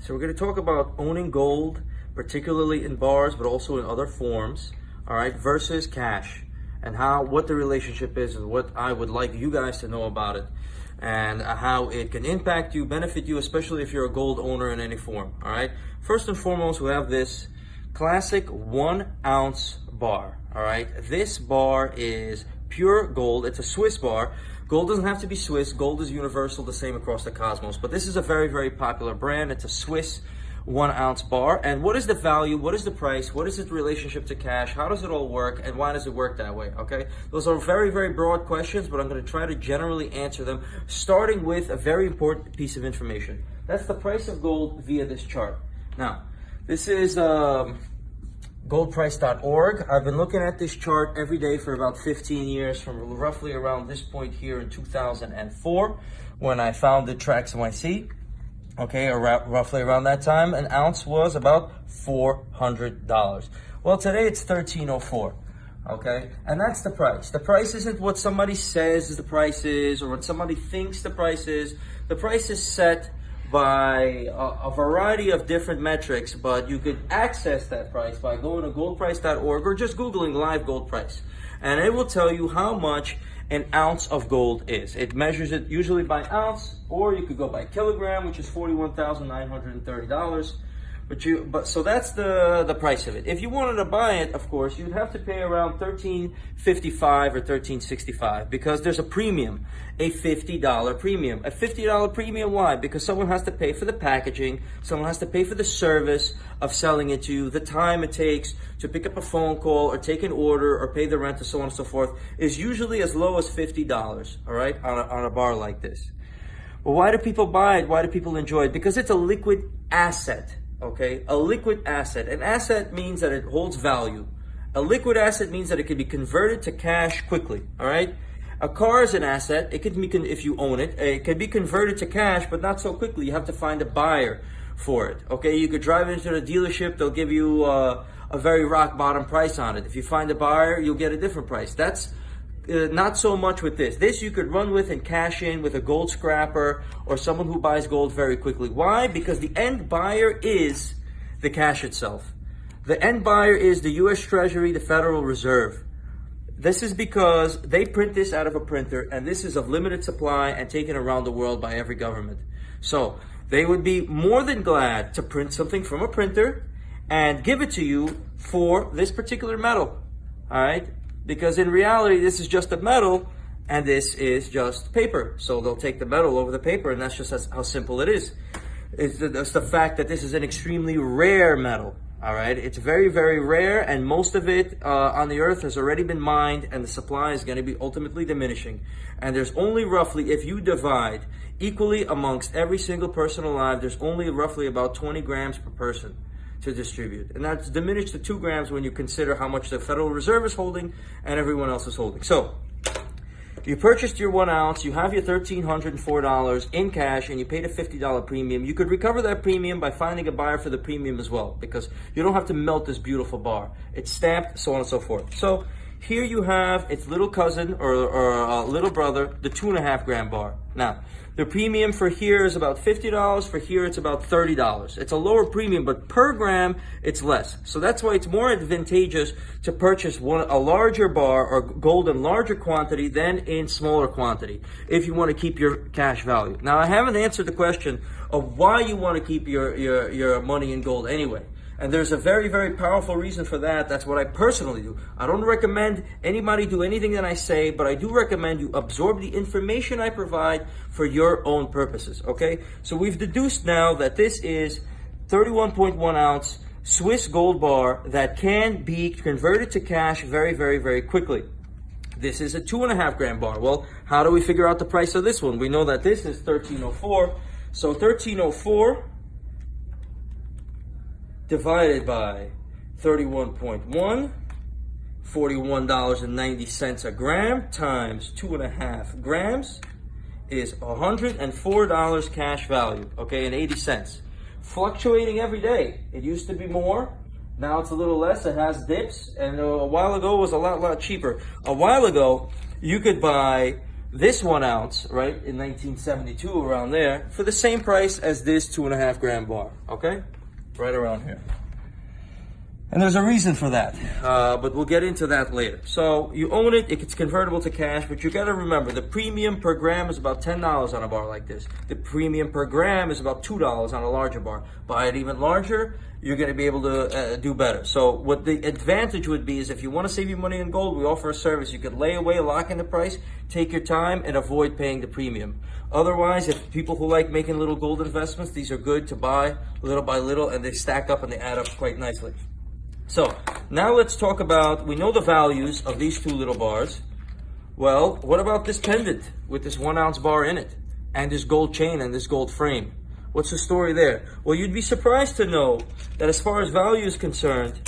So we're going to talk about owning gold, particularly in bars, but also in other forms, all right, versus cash, and what the relationship is, and what I would like you guys to know about it, and how it can impact you, benefit you, especially if you're a gold owner in any form, all right? First and foremost, we have this classic 1 ounce bar, all right? This bar is pure gold. It's a Swiss bar. Gold doesn't have to be Swiss. Gold is universal, the same across the cosmos. But this is a very, very popular brand. It's a Swiss 1 ounce bar. And what is the value? What is the price? What is its relationship to cash? How does it all work? And why does it work that way? Okay, those are very, very broad questions, but I'm going to try to generally answer them, starting with a very important piece of information. That's the price of gold via this chart. Now, this is goldprice.org. I've been looking at this chart every day for about 15 years, from roughly around this point here in 2004, when I founded Trax NYC. Okay, roughly around that time, an ounce was about $400. Well, today it's $13.04. Okay, and that's the price. The price isn't what somebody says the price is, or what somebody thinks the price is. The price is set by a variety of different metrics, but you could access that price by going to goldprice.org or just Googling live gold price. And it will tell you how much an ounce of gold is. It measures it usually by ounce, or you could go by kilogram, which is $41,930. So that's the price of it. If you wanted to buy it, of course, you'd have to pay around $13.55 or $13.65, because there's a premium, a $50 premium. A $50 premium, why? Because someone has to pay for the packaging, someone has to pay for the service of selling it to you, the time it takes to pick up a phone call or take an order or pay the rent and so on and so forth is usually as low as $50, all right, on a bar like this. Well, why do people buy it? Why do people enjoy it? Because it's a liquid asset. Okay, a liquid asset. An asset means that it holds value. A liquid asset means that it can be converted to cash quickly. All right. A car is an asset. It can be, if you own it, it can be converted to cash, but not so quickly. You have to find a buyer for it. Okay, you could drive into the dealership. They'll give you a very rock bottom price on it. If you find a buyer, you'll get a different price. That's not so much with this. This you could run with and cash in with a gold scrapper or someone who buys gold very quickly. Why? Because the end buyer is the cash itself. The end buyer is the U.S. Treasury, the Federal Reserve. This is because they print this out of a printer, and this is of limited supply and taken around the world by every government. So they would be more than glad to print something from a printer and give it to you for this particular metal. All right? Because in reality, this is just a metal, and this is just paper. So they'll take the metal over the paper, and that's just how simple it is. It's the fact that this is an extremely rare metal, all right? It's very, very rare, and most of it on the earth has already been mined, and the supply is going to be ultimately diminishing. And there's only roughly, if you divide equally amongst every single person alive, there's only roughly about 20 grams per person to distribute, and that's diminished to 2 grams when you consider how much the Federal Reserve is holding and everyone else is holding. So you purchased your 1 ounce, you have your $1,304 in cash, and you paid a $50 premium. You could recover that premium by finding a buyer for the premium as well, because you don't have to melt this beautiful bar. It's stamped, so on and so forth. So here you have its little cousin or little brother, the 2.5 gram bar. Now, the premium for here is about $50. For here, it's about $30. It's a lower premium, but per gram, it's less. So that's why it's more advantageous to purchase a larger bar or gold in larger quantity than in smaller quantity, if you want to keep your cash value. Now, I haven't answered the question of why you want to keep your money in gold anyway. And there's a very, very powerful reason for that. That's what I personally do. I don't recommend anybody do anything that I say, but I do recommend you absorb the information I provide for your own purposes, okay? So we've deduced now that this is 31.1 ounce Swiss gold bar that can be converted to cash very, very, very quickly. This is a 2.5 gram bar. Well, how do we figure out the price of this one? We know that this is $13.04. So $13.04 divided by 31.1, $41.90 a gram times 2.5 grams is $104 cash value, okay, and 80 cents. Fluctuating every day. It used to be more, now it's a little less. It has dips, and a while ago it was a lot cheaper. A while ago, you could buy this 1 ounce, right, in 1972, around there, for the same price as this 2.5 gram bar, okay? Right around here. And there's a reason for that, but we'll get into that later. So you own it, it's convertible to cash, but you gotta remember the premium per gram is about $10 on a bar like this. The premium per gram is about $2 on a larger bar. Buy it even larger, you're gonna be able to do better. So what the advantage would be is if you wanna save your money in gold, we offer a service. You could lay away, lock in the price, take your time, and avoid paying the premium. Otherwise, if people who like making little gold investments, these are good to buy little by little, and they stack up and they add up quite nicely. So now let's talk about, we know the values of these two little bars. Well, what about this pendant with this 1 ounce bar in it and this gold chain and this gold frame? What's the story there? Well, you'd be surprised to know that as far as value is concerned,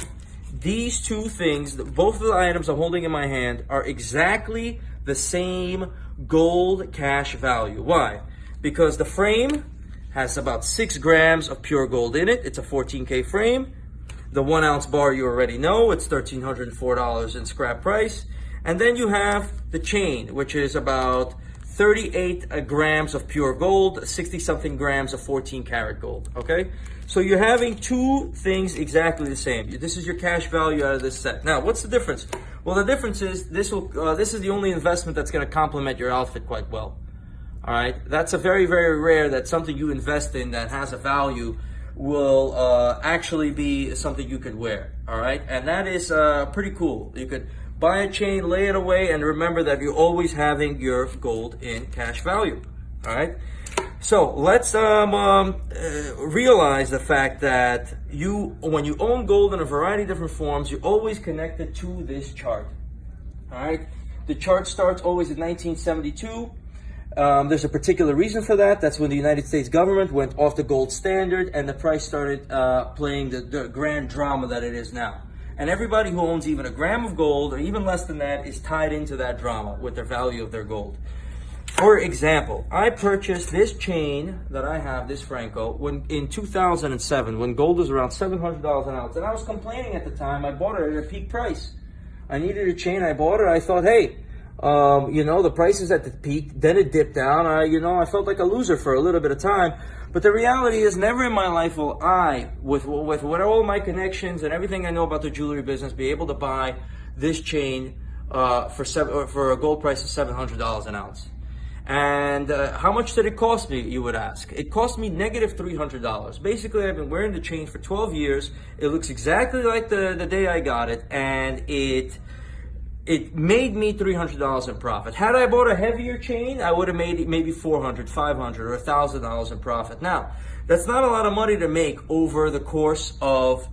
these two things, both of the items I'm holding in my hand, are exactly the same gold cash value. Why? Because the frame has about 6 grams of pure gold in it. It's a 14K frame. The 1 ounce bar you already know, it's $1,304 in scrap price. And then you have the chain, which is about 38 grams of pure gold, 60 something grams of 14 karat gold, okay? So you're having two things exactly the same. This is your cash value out of this set. Now, what's the difference? Well, the difference is this is the only investment that's gonna complement your outfit quite well, all right? That's a very, very rare that something you invest in that has a value will actually be something you could wear, all right? And that is pretty cool. You could buy a chain, lay it away, and remember that you're always having your gold in cash value, all right? So let's realize the fact that when you own gold in a variety of different forms, you're always connected to this chart, all right? The chart starts always in 1972. There's a particular reason for that. That's when the United States government went off the gold standard and the price started playing the grand drama that it is now. And everybody who owns even a gram of gold or even less than that is tied into that drama with the value of their gold. For example, I purchased this chain that I have, this Franco, in 2007 when gold was around $700 an ounce. And I was complaining at the time. I bought it at a peak price. I needed a chain. I bought it. I thought, hey, you know, the price is at the peak, then it dipped down. I felt like a loser for a little bit of time. But the reality is, never in my life will I, with all my connections and everything I know about the jewelry business, be able to buy this chain for a gold price of $700 an ounce. And how much did it cost me, you would ask? It cost me negative $300. Basically, I've been wearing the chain for 12 years. It looks exactly like the day I got it, and it made me $300 in profit. Had I bought a heavier chain, I would have made maybe $400, $500, or $1,000 in profit. Now, that's not a lot of money to make over the course of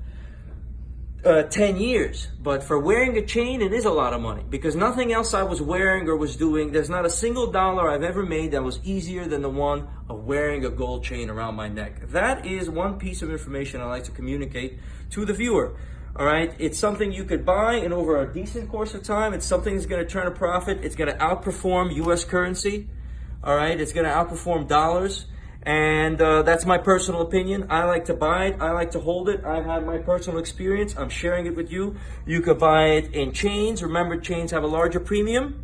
10 years. But for wearing a chain, it is a lot of money because nothing else I was wearing or was doing, there's not a single dollar I've ever made that was easier than the one of wearing a gold chain around my neck. That is one piece of information I like to communicate to the viewer. All right, it's something you could buy in over a decent course of time. It's something that's going to turn a profit. It's going to outperform U.S. currency. All right, it's going to outperform dollars. And that's my personal opinion. I like to buy it. I like to hold it. I've had my personal experience. I'm sharing it with you. You could buy it in chains. Remember, chains have a larger premium.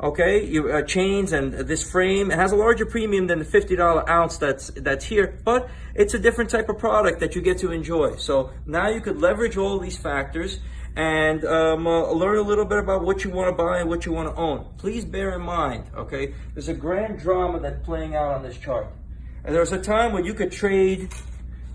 Okay, chains and this frame, it has a larger premium than the $50 ounce that's here, but it's a different type of product that you get to enjoy. So now you could leverage all these factors and learn a little bit about what you want to buy and what you want to own. Please bear in mind, okay, there's a grand drama that's playing out on this chart. And there's a time when you could trade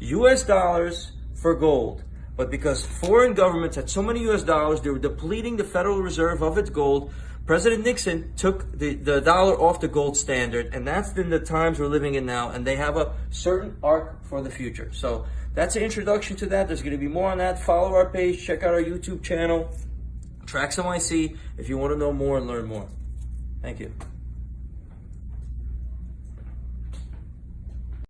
US dollars for gold. But because foreign governments had so many US dollars, they were depleting the Federal Reserve of its gold. President Nixon took the dollar off the gold standard, and that's in the times we're living in now, and they have a certain arc for the future. So that's an introduction to that. There's going to be more on that. Follow our page, check out our YouTube channel, Trax NYC, if you want to know more and learn more. Thank you.